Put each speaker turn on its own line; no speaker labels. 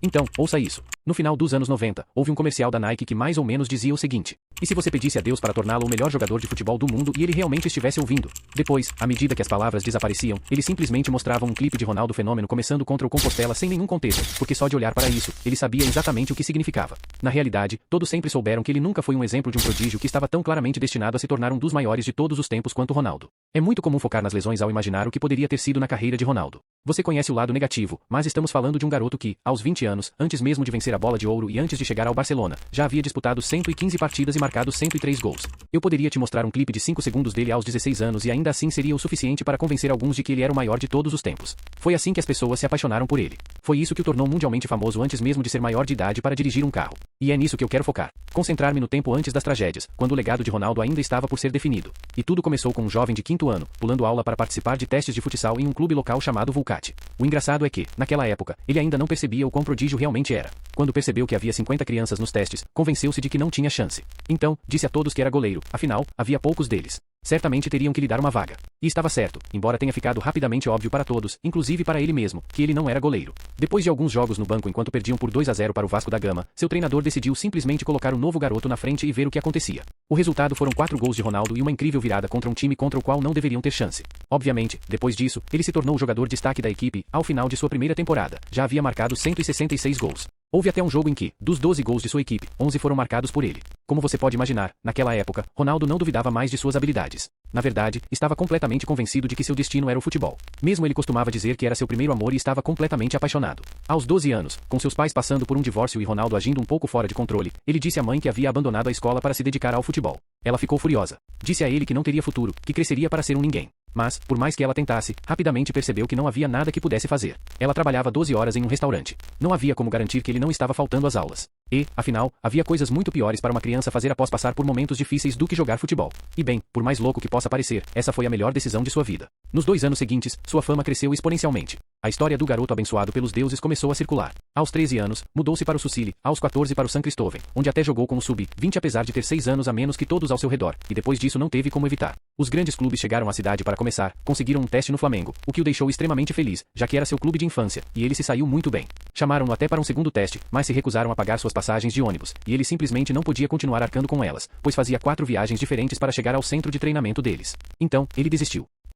Então, ouça isso. No final dos anos 90, houve um comercial da Nike que mais ou menos dizia o seguinte: e se você pedisse a Deus para torná-lo o melhor jogador de futebol do mundo e ele realmente estivesse ouvindo? Depois, à medida que as palavras desapareciam, eles simplesmente mostravam um clipe de Ronaldo Fenômeno começando contra o Compostela sem nenhum contexto, porque só de olhar para isso, ele sabia exatamente o que significava. Na realidade, todos sempre souberam que ele nunca foi um exemplo de um prodígio que estava tão claramente destinado a se tornar um dos maiores de todos os tempos quanto Ronaldo. É muito comum focar nas lesões ao imaginar o que poderia ter sido na carreira de Ronaldo. Você conhece o lado negativo, mas estamos falando de um garoto que, aos 20 anos, antes mesmo de vencer a bola de ouro e antes de chegar ao Barcelona, já havia disputado 115 partidas e marcado 103 gols. Eu poderia te mostrar um clipe de 5 segundos dele aos 16 anos e ainda assim seria o suficiente para convencer alguns de que ele era o maior de todos os tempos. Foi assim que as pessoas se apaixonaram por ele. Foi isso que o tornou mundialmente famoso antes mesmo de ser maior de idade para dirigir um carro. E é nisso que eu quero focar. Concentrar-me no tempo antes das tragédias, quando o legado de Ronaldo ainda estava por ser definido. E tudo começou com um jovem de 5º ano, pulando aula para participar de testes de futsal em um clube local chamado Vulcati. O engraçado é que, naquela época, ele ainda não percebia o quão prodígio realmente era. Quando percebeu que havia 50 crianças nos testes, convenceu-se de que não tinha chance. Então, disse a todos que era goleiro, afinal, havia poucos deles. Certamente teriam que lhe dar uma vaga. E estava certo, embora tenha ficado rapidamente óbvio para todos, inclusive para ele mesmo, que ele não era goleiro. Depois de alguns jogos no banco enquanto perdiam por 2-0 para o Vasco da Gama, seu treinador decidiu simplesmente colocar o novo garoto na frente e ver o que acontecia. O resultado foram 4 gols de Ronaldo e uma incrível virada contra um time contra o qual não deveriam ter chance. Obviamente, depois disso, ele se tornou o jogador destaque da equipe, ao final de sua primeira temporada. Já havia marcado 166 gols. Houve até um jogo em que, dos 12 gols de sua equipe, 11 foram marcados por ele. Como você pode imaginar, naquela época, Ronaldo não duvidava mais de suas habilidades. Na verdade, estava completamente convencido de que seu destino era o futebol. Mesmo ele costumava dizer que era seu primeiro amor e estava completamente apaixonado. Aos 12 anos, com seus pais passando por um divórcio e Ronaldo agindo um pouco fora de controle, ele disse à mãe que havia abandonado a escola para se dedicar ao futebol. Ela ficou furiosa. Disse a ele que não teria futuro, que cresceria para ser um ninguém. Mas, por mais que ela tentasse, rapidamente percebeu que não havia nada que pudesse fazer. Ela trabalhava 12 horas em um restaurante. Não havia como garantir que ele não estava faltando às aulas. E, afinal, havia coisas muito piores para uma criança fazer após passar por momentos difíceis do que jogar futebol. E bem, por mais louco que possa parecer, essa foi a melhor decisão de sua vida. Nos 2 anos seguintes, sua fama cresceu exponencialmente. A história do garoto abençoado pelos deuses começou a circular. Aos 13 anos, mudou-se para o Sucile, aos 14 para o San Cristóvão, onde até jogou com o Sub-20 apesar de ter 6 anos a menos que todos ao seu redor, e depois disso não teve como evitar. Os grandes clubes chegaram à cidade para começar, conseguiram um teste no Flamengo, o que o deixou extremamente feliz, já que era seu clube de infância, e ele se saiu muito bem. Chamaram-no até para um segundo teste, mas se recusaram a pagar suas passagens de ônibus, e ele simplesmente não podia continuar arcando com elas, pois fazia 4 viagens diferentes para chegar ao centro de treinamento deles. Então, ele desistiu.